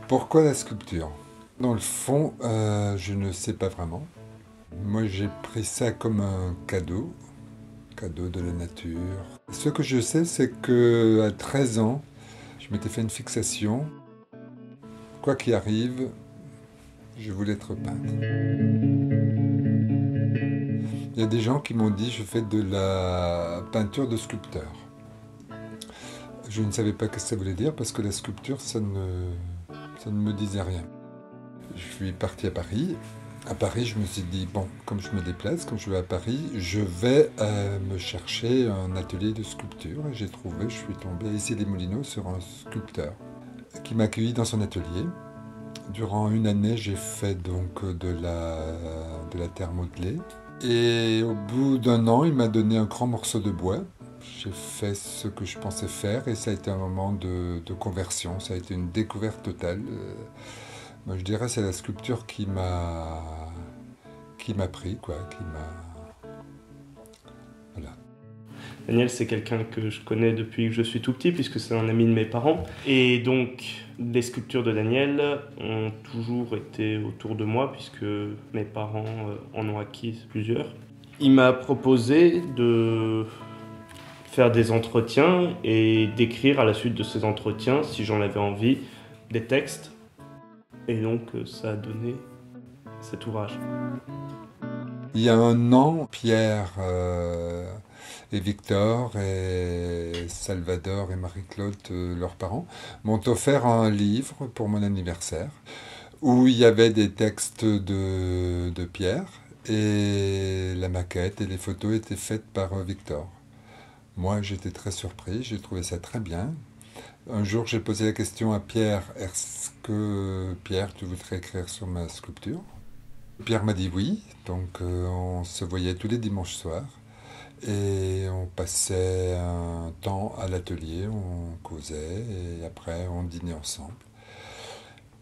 Pourquoi la sculpture? Dans le fond, je ne sais pas vraiment. Moi, j'ai pris ça comme un cadeau de la nature. Ce que je sais, c'est que à 13 ans, je m'étais fait une fixation. Quoi qu'il arrive, je voulais être peintre. Il y a des gens qui m'ont dit je fais de la peinture de sculpteur. Je ne savais pas ce que ça voulait dire parce que la sculpture, ça ne me disait rien. Je suis parti à Paris. À Paris, je me suis dit, bon, comme je me déplace, comme je vais à Paris, je vais me chercher un atelier de sculpture. Et j'ai trouvé, je suis tombé à Issy-les-Moulineaux sur un sculpteur qui m'a accueilli dans son atelier. Durant une année, j'ai fait donc de la terre modelée. Et au bout d'un an, il m'a donné un grand morceau de bois. J'ai fait ce que je pensais faire et ça a été un moment de conversion. Ça a été une découverte totale. Moi, je dirais que c'est la sculpture qui m'a pris, quoi, qui m'a... Voilà. Daniel, c'est quelqu'un que je connais depuis que je suis tout petit, puisque c'est un ami de mes parents. Et donc, les sculptures de Daniel ont toujours été autour de moi, puisque mes parents en ont acquis plusieurs. Il m'a proposé de faire des entretiens et d'écrire à la suite de ces entretiens, si j'en avais envie, des textes. Et donc, ça a donné cet ouvrage. Il y a un an, Pierre et Victor et Salvador et Marie-Claude, leurs parents, m'ont offert un livre pour mon anniversaire où il y avait des textes de Pierre et la maquette et les photos étaient faites par Victor. Moi, j'étais très surpris, j'ai trouvé ça très bien. Un jour, j'ai posé la question à Pierre, est-ce que Pierre, tu voudrais écrire sur ma sculpture? Pierre m'a dit oui, donc on se voyait tous les dimanches soirs et on passait un temps à l'atelier, on causait et après on dînait ensemble.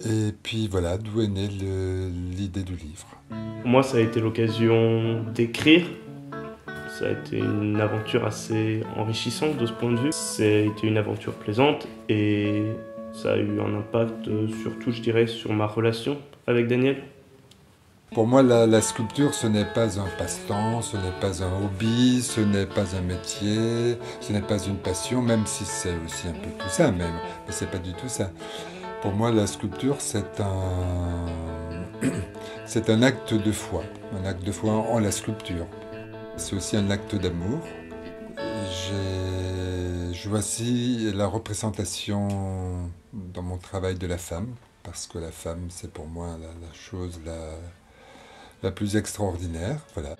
Et puis voilà, d'où est née l'idée du livre. Pour moi, ça a été l'occasion d'écrire. Ça a été une aventure assez enrichissante de ce point de vue. Ça a été une aventure plaisante et ça a eu un impact surtout, je dirais, sur ma relation avec Daniel. Pour moi, la sculpture, ce n'est pas un passe-temps, ce n'est pas un hobby, ce n'est pas un métier, ce n'est pas une passion, même si c'est aussi un peu tout ça même, mais c'est pas du tout ça. Pour moi, la sculpture, c'est un acte de foi en la sculpture. C'est aussi un acte d'amour. Je vois aussi la représentation dans mon travail de la femme, parce que la femme, c'est pour moi la chose la plus extraordinaire. Voilà.